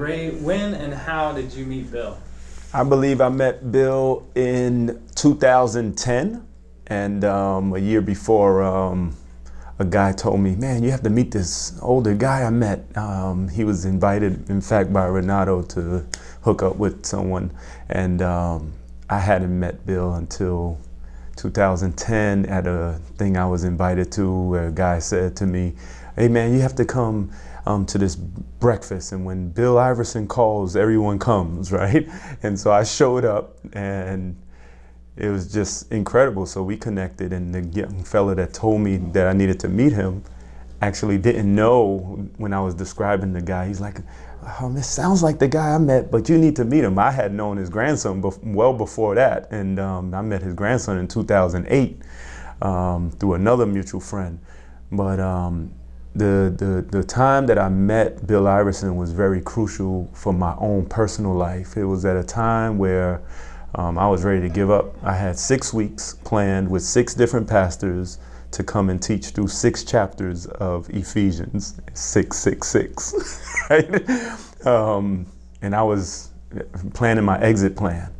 Ray, when and how did you meet Bill? I believe I met Bill in 2010, and a year before, a guy told me, "Man, you have to meet this older guy I met." He was invited, in fact, by Renato to hook up with someone, and I hadn't met Bill until 2010 at a thing I was invited to, where a guy said to me, "Hey man, you have to come to this breakfast, and when Bill Iverson calls, everyone comes," right? And so I showed up, and it was just incredible. So we connected, and the young fella that told me that I needed to meet him actually didn't know when I was describing the guy. He's like, "Oh, this sounds like the guy I met, but you need to meet him." I had known his grandson well before that, and I met his grandson in 2008 through another mutual friend. But the time that I met Bill Iverson was very crucial for my own personal life. It was at a time where I was ready to give up. I had 6 weeks planned with 6 different pastors to come and teach through 6 chapters of Ephesians, 666, right? And I was planning my exit plan.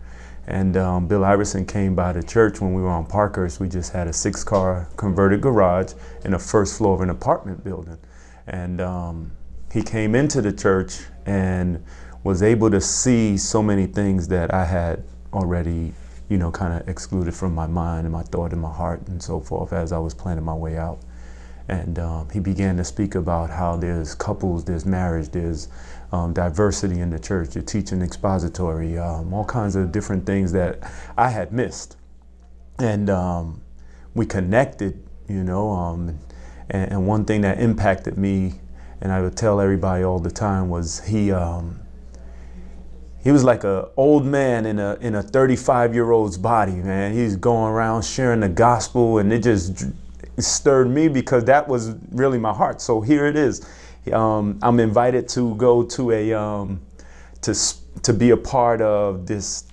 And Bill Iverson came by the church when we were on Parkhurst. We just had a 6-car converted garage in the first floor of an apartment building. And he came into the church and was able to see so many things that I had already, you know, kind of excluded from my mind and my thought and my heart and so forth as I was planning my way out. And he began to speak about how there's couples, there's marriage, there's diversity in the church, you're teaching expository, all kinds of different things that I had missed. And we connected, you know, and one thing that impacted me, and I would tell everybody all the time, was he was like an old man in a 35-year-old's body, man. He's going around sharing the gospel, and it just stirred me because that was really my heart. So here it is. I'm invited to go to to be a part of this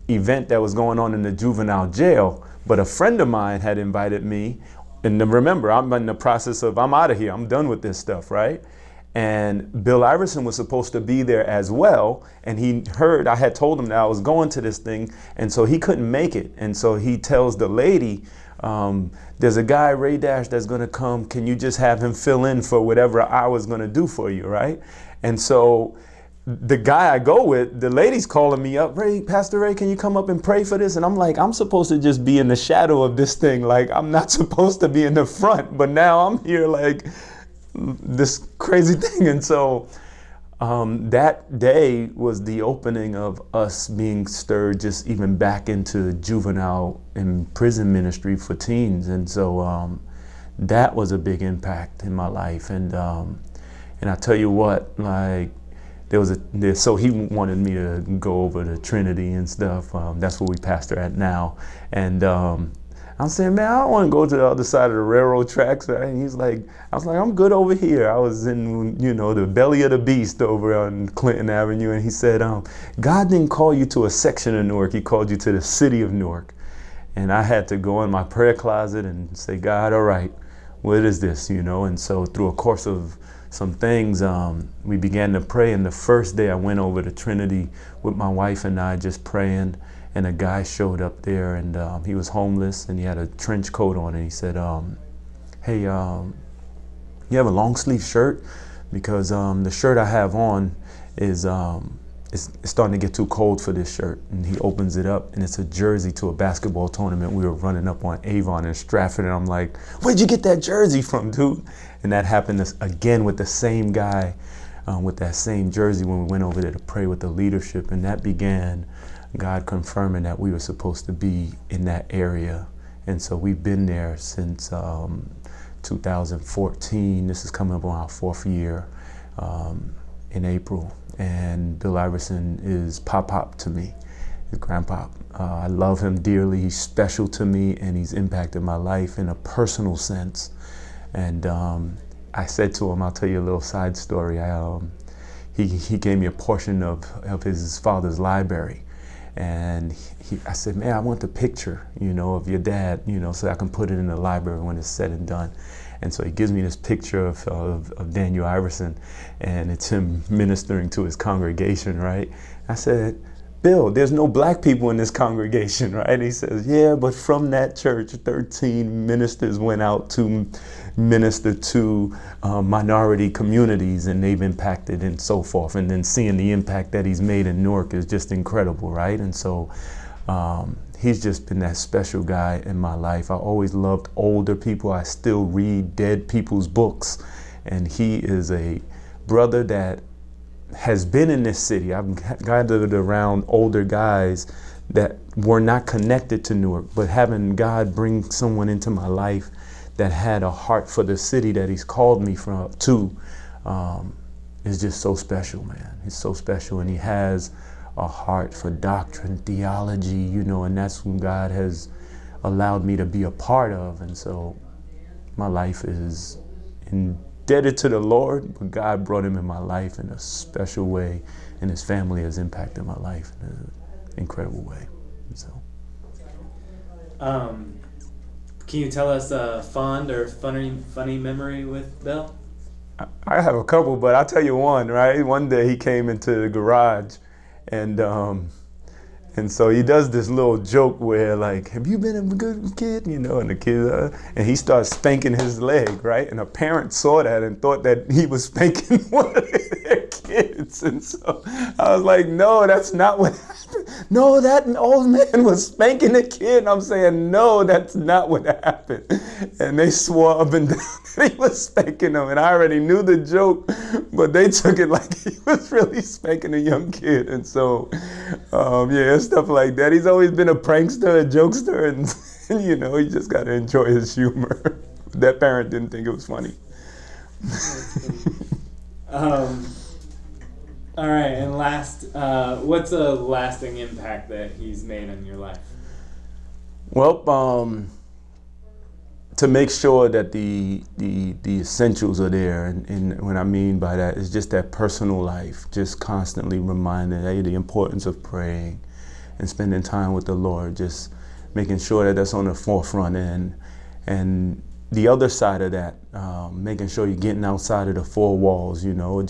event that was going on in the juvenile jail. But a friend of mine had invited me, and remember, I'm in the process of, I'm out of here, I'm done with this stuff, right? And Bill Iverson was supposed to be there as well, and he heard I had told him that I was going to this thing, and so he couldn't make it. And so he tells the lady, "There's a guy, Ray Dash, that's gonna come. Can you just have him fill in for whatever I was gonna do for you," right? And so the guy I go with, the lady's calling me up, "Ray, Pastor Ray, can you come up and pray for this?" And I'm like, I'm supposed to just be in the shadow of this thing. Like, I'm not supposed to be in the front, but now I'm here like this crazy thing. And so that day was the opening of us being stirred just even back into juvenile and prison ministry for teens. And so that was a big impact in my life. And I tell you what, like, so he wanted me to go over to Trinity and stuff. That's where we pastor at now. And I'm saying, "Man, I don't want to go to the other side of the railroad tracks." Right? And I was like, "I'm good over here." I was in, you know, the belly of the beast over on Clinton Avenue. And he said, "God didn't call you to a section of Newark. He called you to the city of Newark." And I had to go in my prayer closet and say, "God, all right, what is this?" You know? And so through a course of some things, we began to pray. And the first day I went over to Trinity with my wife and I just praying. And a guy showed up there, and he was homeless, and he had a trench coat on, and he said, "Hey, you have a long sleeve shirt? Because the shirt I have on is it's starting to get too cold for this shirt." And he opens it up, and it's a jersey to a basketball tournament we were running up on Avon in Stratford. And I'm like, "Where'd you get that jersey from, dude?" And that happened again with the same guy with that same jersey when we went over there to pray with the leadership. And that began God confirming that we were supposed to be in that area. And so we've been there since 2014. This is coming up on our 4th year in April. And Bill Iverson is Pop to me, his grandpop. I love him dearly. He's special to me, and he's impacted my life in a personal sense. And I said to him, I'll tell you a little side story. He gave me a portion of his father's library. And I said, "Man, I want the picture, you know, of your dad, you know, so I can put it in the library when it's said and done." And so he gives me this picture of Daniel Iverson, and it's him ministering to his congregation, right? I said, Bill, there's no black people in this congregation, right? He says, yeah, but from that church, 13 ministers went out to minister to minority communities, and they've impacted and so forth. And then seeing the impact that he's made in Newark is just incredible, right? And so he's just been that special guy in my life. I always loved older people. I still read dead people's books. And he is a brother that has been in this city. I've gathered around older guys that were not connected to Newark, but having God bring someone into my life that had a heart for the city that he's called me to is just so special, man. He's so special, and he has a heart for doctrine, theology, you know, and that's what God has allowed me to be a part of. And so my life is indebted to the Lord, but God brought him in my life in a special way, and his family has impacted my life in an incredible way. So, can you tell us a fond or funny memory with Bill? I have a couple, but I'll tell you one, right? One day he came into the garage, and so he does this little joke where, like, have you been a good kid? You know, and the kid, and he starts spanking his leg, right? And a parent saw that and thought that he was spanking one of their kids. And so I was like, no, that's not what happened. No, that old man was spanking the kid. And I'm saying, no, that's not what happened. And they swore up and down that he was spanking them. And I already knew the joke, but they took it like he was really spanking a young kid. And so, yeah, stuff like that. He's always been a prankster, a jokester, and you know, he just got to enjoy his humor. That parent didn't think it was funny. All right, and last, what's a lasting impact that he's made on your life? Well, to make sure that the essentials are there, and what I mean by that is just that personal life, just constantly reminding, hey, the importance of praying and spending time with the Lord, just making sure that that's on the forefront, and the other side of that, making sure you're getting outside of the four walls, you know,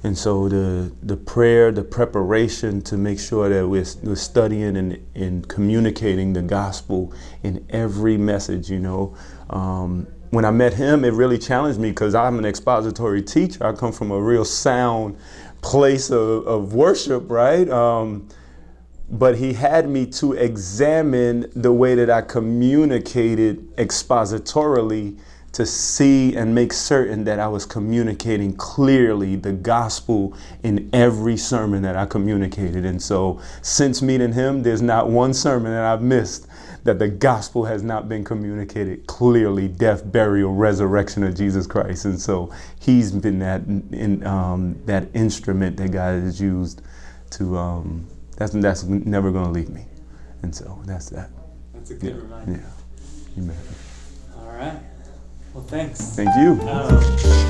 and so the prayer, the preparation to make sure that we're studying and communicating the gospel in every message, you know. When I met him, it really challenged me because I'm an expository teacher. I come from a real sound place of worship, right? But he had me to examine the way that I communicated expositorily to see and make certain that I was communicating clearly the gospel in every sermon that I communicated. And so since meeting him, there's not one sermon that I've missed that the gospel has not been communicated clearly, death, burial, resurrection of Jesus Christ. And so he's been that instrument that God has used to, that's never going to leave me. And so that's that. That's a good reminder. Yeah. Amen. All right. Well, thanks. Thank you.